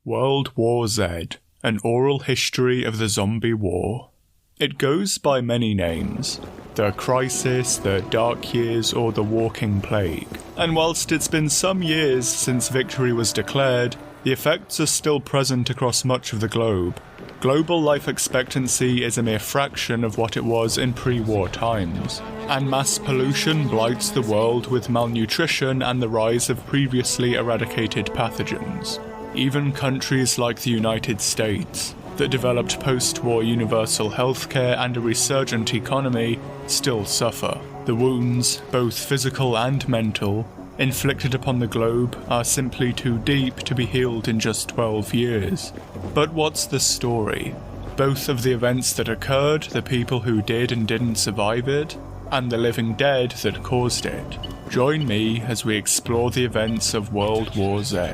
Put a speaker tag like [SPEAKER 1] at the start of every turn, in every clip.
[SPEAKER 1] World War Z, an oral history of the zombie war. It goes by many names: the Crisis, the Dark Years, or the Walking Plague. And whilst it's been some years since victory was declared, the effects are still present across much of the globe. Global life expectancy is a mere fraction of what it was in pre-war times, and mass pollution blights the world with malnutrition and the rise of previously eradicated pathogens. Even countries like the United States, that developed post-war universal healthcare and a resurgent economy, still suffer. The wounds, both physical and mental, inflicted upon the globe are simply too deep to be healed in just 12 years. But what's the story? Both of the events that occurred, the people who did and didn't survive it, and the living dead that caused it. Join me as we explore the events of World War Z.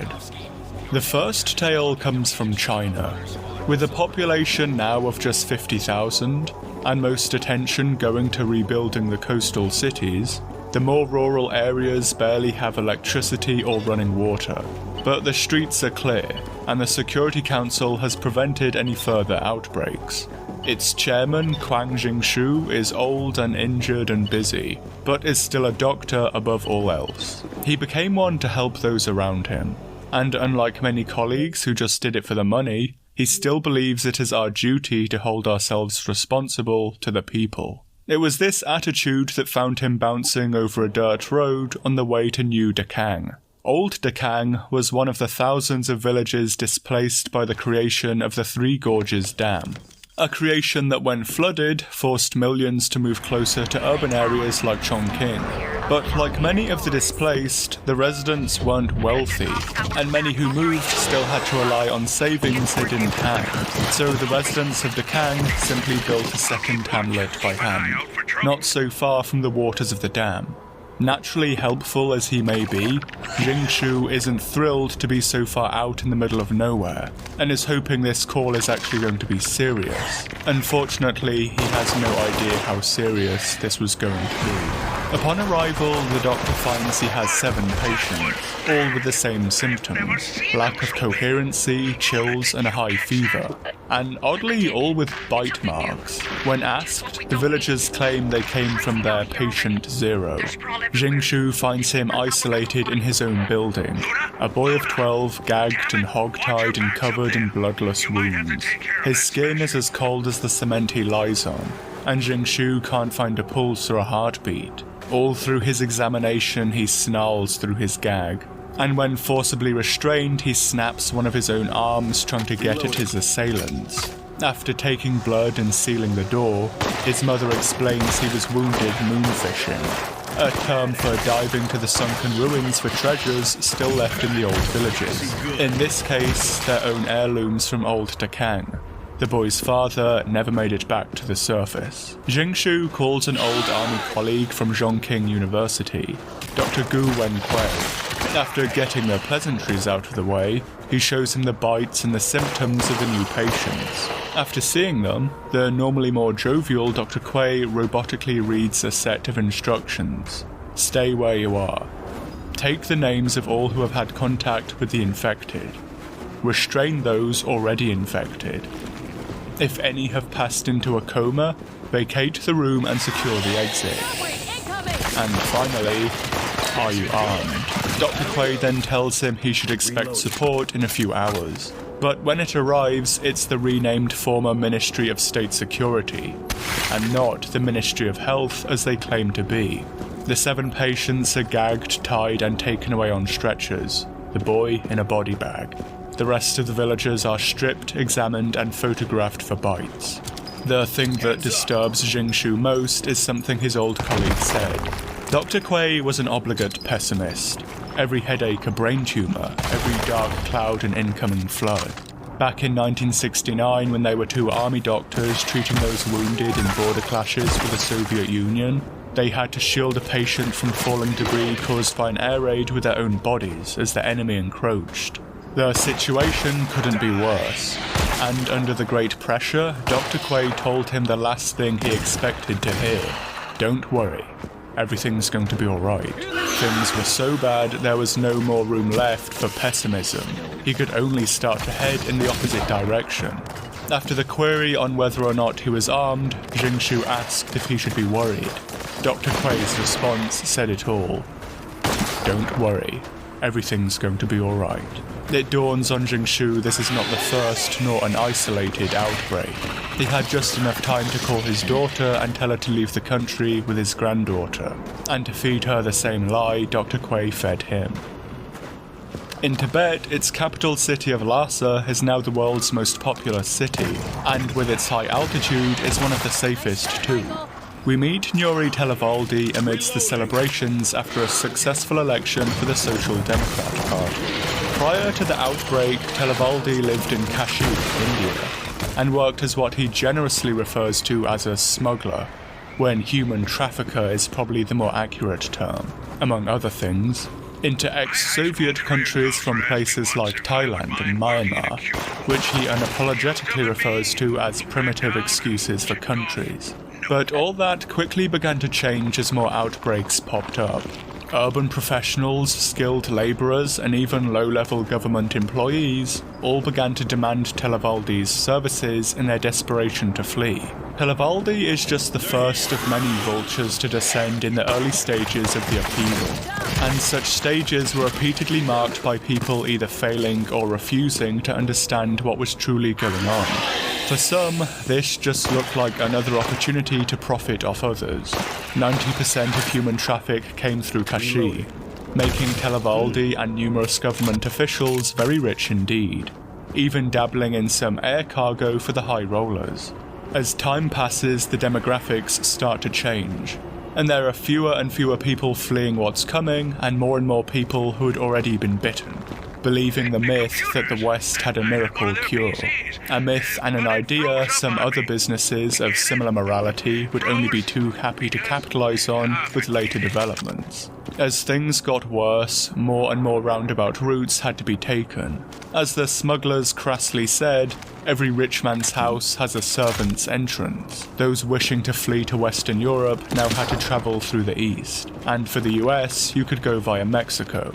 [SPEAKER 1] The first tale comes from China. With a population now of just 50,000, and most attention going to rebuilding the coastal cities, the more rural areas barely have electricity or running water. But the streets are clear, and the Security Council has prevented any further outbreaks. Its chairman, Kwang Jingshu, is old and injured and busy, but is still a doctor above all else. He became one to help those around him, and unlike many colleagues who just did it for the money, he still believes it is our duty to hold ourselves responsible to the people. It was this attitude that found him bouncing over a dirt road on the way to New Dakang. Old Dakang was one of the thousands of villages displaced by the creation of the Three Gorges Dam. A creation that, when flooded, forced millions to move closer to urban areas like Chongqing. But like many of the displaced, the residents weren't wealthy, and many who moved still had to rely on savings they didn't have. So the residents of Dakang simply built a second hamlet by hand, not so far from the waters of the dam. Naturally helpful as he may be, Jingshu isn't thrilled to be so far out in the middle of nowhere, and is hoping this call is actually going to be serious. Unfortunately, he has no idea how serious this was going to be. Upon arrival, the doctor finds he has 7 patients, all with the same symptoms: lack of coherency, chills, and a high fever, and oddly all with bite marks. When asked, the villagers claim they came from their patient 0. Jingshu finds him isolated in his own building, a boy of 12 gagged and hogtied and covered in bloodless wounds. His skin is as cold as the cement he lies on, and Jingshu can't find a pulse or a heartbeat. All through his examination he snarls through his gag, and when forcibly restrained he snaps one of his own arms trying to get at his assailants. After taking blood and sealing the door, his mother explains he was wounded moonfishing, a term for diving to the sunken ruins for treasures still left in the old villages. In this case, their own heirlooms from old Dakang. The boy's father never made it back to the surface. Jingshu calls an old army colleague from Zhongqing University, Dr. Gu Wenquei. After getting the pleasantries out of the way, he shows him the bites and the symptoms of the new patients. After seeing them, the normally more jovial Dr. Quay robotically reads a set of instructions. Stay where you are. Take the names of all who have had contact with the infected. Restrain those already infected. If any have passed into a coma, vacate the room and secure the exit. And finally, are you armed? Dr. Quay then tells him he should expect support in a few hours. But when it arrives, it's the renamed former Ministry of State Security, and not the Ministry of Health as they claim to be. The 7 patients are gagged, tied, and taken away on stretchers, the boy in a body bag. The rest of the villagers are stripped, examined, and photographed for bites. The thing that disturbs Jingshu most is something his old colleague said. Dr. Quay was an obligate pessimist. Every headache a brain tumour, every dark cloud an incoming flood. Back in 1969, when they were 2 army doctors treating those wounded in border clashes with the Soviet Union, they had to shield a patient from falling debris caused by an air raid with their own bodies as the enemy encroached. The situation couldn't be worse, and under the great pressure, Dr. Quay told him the last thing he expected to hear. Don't worry, everything's going to be alright. Things were so bad there was no more room left for pessimism. he could only start to head in the opposite direction. After the query on whether or not he was armed, Jingshu asked if he should be worried. Dr. Kuei's response said it all. Don't worry, everything's going to be alright. It dawns on Jingshu this is not the first nor an isolated outbreak. He had just enough time to call his daughter and tell her to leave the country with his granddaughter, and to feed her the same lie Dr. Kuei fed him. In Tibet, its capital city of Lhasa is now the world's most populous city, and with its high altitude is one of the safest too. We meet Nyori Televaldi amidst the celebrations after a successful election for the Social Democrat Party. Prior to the outbreak, Televaldi lived in Kashmir, India, and worked as what he generously refers to as a smuggler, when human trafficker is probably the more accurate term, among other things, into ex-Soviet countries from places like Thailand and Myanmar, which he unapologetically refers to as primitive excuses for countries. But all that quickly began to change as more outbreaks popped up. Urban professionals, skilled labourers, and even low-level government employees all began to demand Televaldi's services in their desperation to flee. Televaldi is just the first of many vultures to descend in the early stages of the upheaval, and such stages were repeatedly marked by people either failing or refusing to understand what was truly going on. For some, this just looked like another opportunity to profit off others. 90% of human traffic came throh Kashi, making Televaldi and numerous government officials very rich indeed, even dabbling in some air cargo for the high rollers. As time passes, the demographics start to change, and there are fewer and fewer people fleeing what's coming, and more people who had already been bitten, believing the myth that the West had a miracle cure. A myth and an idea some other businesses of similar morality would only be too happy to capitalize on with later developments. As things got worse, more and more roundabout routes had to be taken. As the smugglers crassly said, every rich man's house has a servant's entrance. Those wishing to flee to Western Europe now had to travel through the East, and for the US, you could go via Mexico.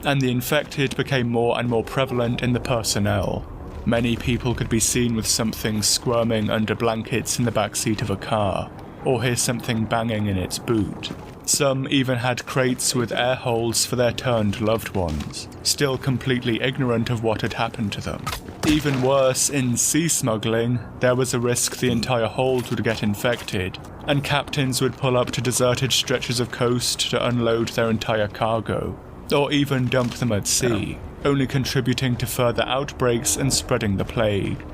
[SPEAKER 1] And the infected became more and more prevalent in the personnel. Many people could be seen with something squirming under blankets in the backseat of a car, or hear something banging in its boot. Some even had crates with air holes for their turned loved ones, still completely ignorant of what had happened to them. Even worse, in sea smuggling, there was a risk the entire hold would get infected, and captains would pull up to deserted stretches of coast to unload their entire cargo, or even dump them at sea, only contributing to further outbreaks and spreading the plague.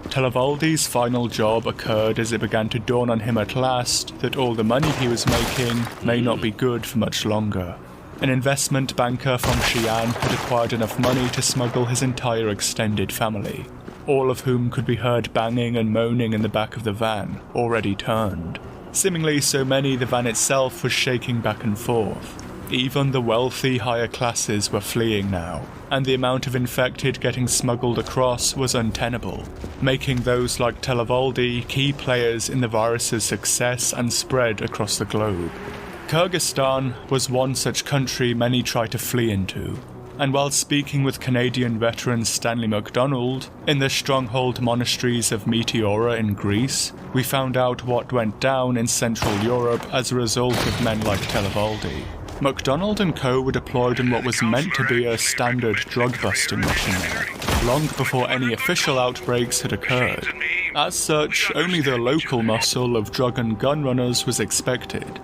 [SPEAKER 1] Televaldi's final job occurred as it began to dawn on him at last that all the money he was making may not be good for much longer. An investment banker from Xi'an had acquired enough money to smuggle his entire extended family, all of whom could be heard banging and moaning in the back of the van, already turned. Seemingly so many the van itself was shaking back and forth. Even the wealthy higher classes were fleeing now, and the amount of infected getting smuggled across was untenable, making those like Televaldi key players in the virus's success and spread across the globe. Kyrgyzstan was one such country many tried to flee into, and while speaking with Canadian veteran Stanley MacDonald in the stronghold monasteries of Meteora in Greece, we found out what went down in Central Europe as a result of men like Televaldi. MacDonald and co. were deployed in what was meant to be a standard drug-busting mission there, long before any official outbreaks had occurred. As such, only the local muscle of drug and gun runners was expected.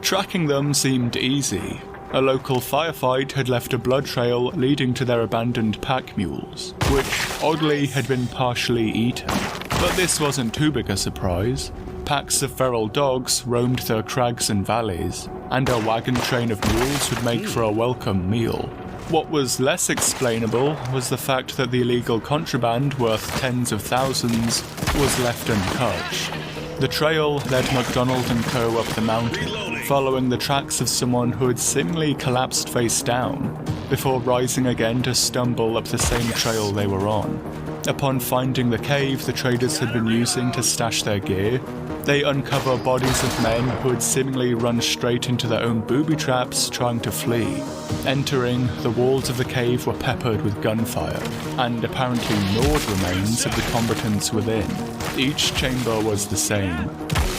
[SPEAKER 1] Tracking them seemed easy. A local firefight had left a blood trail leading to their abandoned pack mules, which, oddly, had been partially eaten. But this wasn't too big a surprise. Packs of feral dogs roamed the crags and valleys, and a wagon train of mules would make for a welcome meal. What was less explainable was the fact that the illegal contraband, worth tens of thousands, was left untouched. The trail led MacDonald and co. up the mountain, following the tracks of someone who had seemingly collapsed face down, before rising again to stumble up the same trail they were on. Upon finding the cave the traders had been using to stash their gear, They uncover bodies of men who had seemingly run straight into their own booby traps trying to flee. Entering, the walls of the cave were peppered with gunfire, and apparently gnawed remains of the combatants within. Each chamber was the same.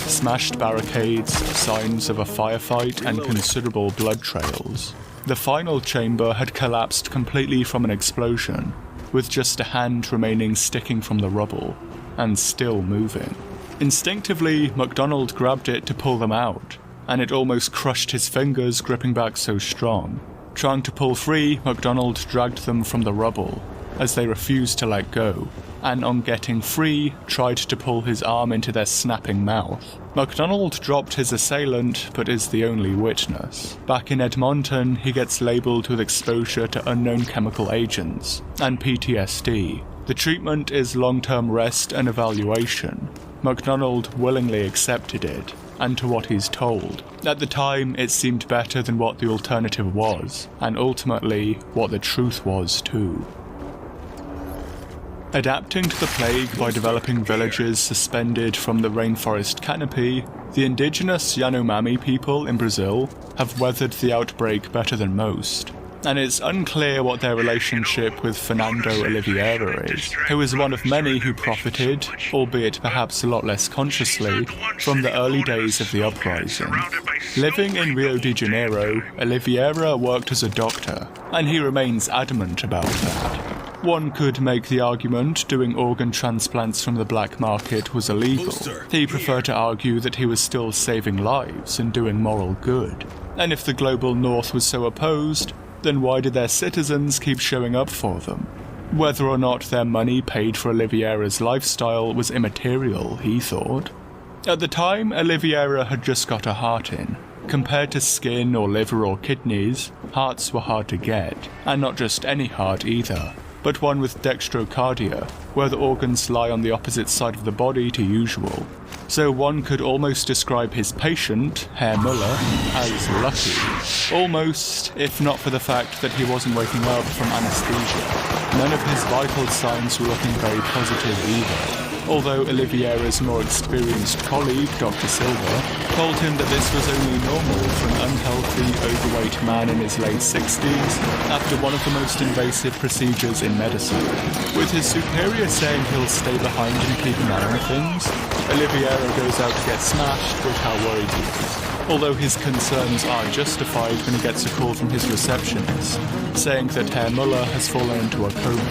[SPEAKER 1] Smashed barricades, signs of a firefight, and considerable blood trails. The final chamber had collapsed completely from an explosion, with just a hand remaining sticking from the rubble, and still moving. Instinctively, MacDonald grabbed it to pull them out, and it almost crushed his fingers gripping back so strong. Trying to pull free, MacDonald dragged them from the rubble, as they refused to let go, and on getting free, tried to pull his arm into their snapping mouth. MacDonald dropped his assailant, but is the only witness. Back in Edmonton, he gets labelled with exposure to unknown chemical agents, and PTSD. The treatment is long-term rest and evaluation. MacDonald willingly accepted it, and to what he's told. At the time, it seemed better than what the alternative was, and ultimately, what the truth was too. Adapting to the plague by developing villages suspended from the rainforest canopy, the indigenous Yanomami people in Brazil have weathered the outbreak better than most. And it's unclear what their relationship with Fernando Oliveira is, who is one of many who profited, albeit perhaps a lot less consciously, from the early days of the uprising. Living in Rio de Janeiro, Oliveira worked as a doctor, and he remains adamant about that. One could make the argument doing organ transplants from the black market was illegal. He preferred to argue that he was still saving lives and doing moral good. And if the global north was so opposed, then why did their citizens keep showing up for them? Whether or not their money paid for Oliveira's lifestyle was immaterial, he thought. At the time, Oliveira had just got a heart in. Compared to skin or liver or kidneys, hearts were hard to get, and not just any heart either, but one with dextrocardia, where the organs lie on the opposite side of the body to usual. So one could almost describe his patient, Herr Müller, as lucky. Almost, if not for the fact that he wasn't waking up from anesthesia. None of his vital signs were looking very positive either. Although Oliveira's more experienced colleague, Dr. Silva, told him that this was only normal for an unhealthy, overweight man in his late 60s after one of the most invasive procedures in medicine. With his superior saying he'll stay behind and keep an eye on things, Oliveira goes out to get smashed with how worried he is. Although his concerns are justified when he gets a call from his receptionist, saying that Herr Müller has fallen into a coma.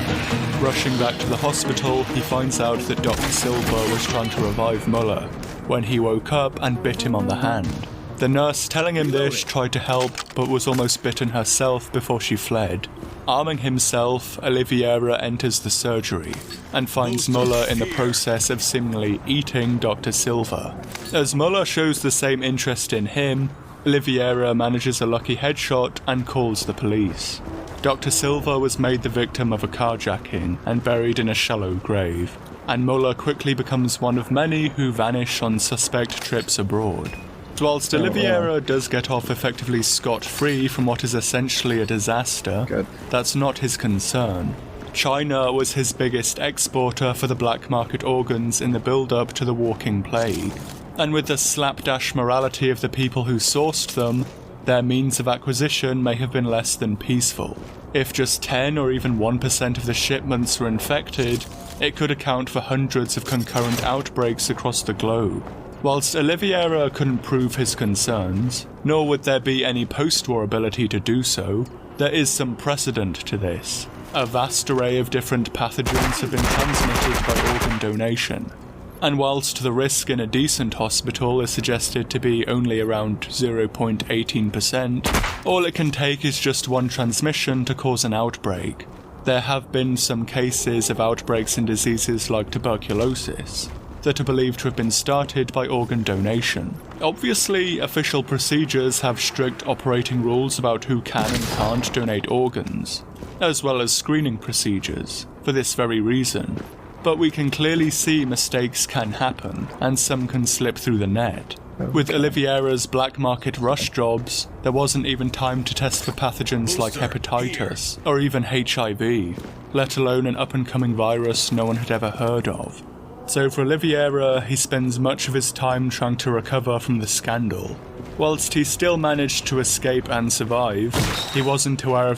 [SPEAKER 1] Rushing back to the hospital, he finds out that Dr. Silva was trying to revive Müller when he woke up and bit him on the hand. The nurse telling him this tried to help, but was almost bitten herself before she fled. Arming himself, Oliveira enters the surgery and finds Müller in the process of seemingly eating Dr. Silva. As Müller shows the same interest in him, Oliveira manages a lucky headshot and calls the police. Dr. Silva was made the victim of a carjacking and buried in a shallow grave, and Müller quickly becomes one of many who vanish on suspect trips abroad. Whilst Oliveira does get off effectively scot-free from what is essentially a disaster, that's not his concern. China was his biggest exporter for the black market organs in the build-up to the walking plague, and with the slapdash morality of the people who sourced them, their means of acquisition may have been less than peaceful. If just 10 or even 1% of the shipments were infected, it could account for hundreds of concurrent outbreaks across the globe. Whilst Oliveira couldn't prove his concerns, nor would there be any post-war ability to do so, there is some precedent to this. A vast array of different pathogens have been transmitted by organ donation, and whilst the risk in a decent hospital is suggested to be only around 0.18%, all it can take is just one transmission to cause an outbreak. There have been some cases of outbreaks in diseases like tuberculosis that are believed to have been started by organ donation. Obviously, official procedures have strict operating rules about who can and can't donate organs, as well as screening procedures, for this very reason. But we can clearly see mistakes can happen, and some can slip through the net. With Oliveira's black market rush jobs, there wasn't even time to test for pathogens like hepatitis, or even HIV, let alone an up-and-coming virus no one had ever heard of. So for Oliveira, he spends much of his time trying to recover from the scandal. Whilst he still managed to escape and survive, he wasn't aware of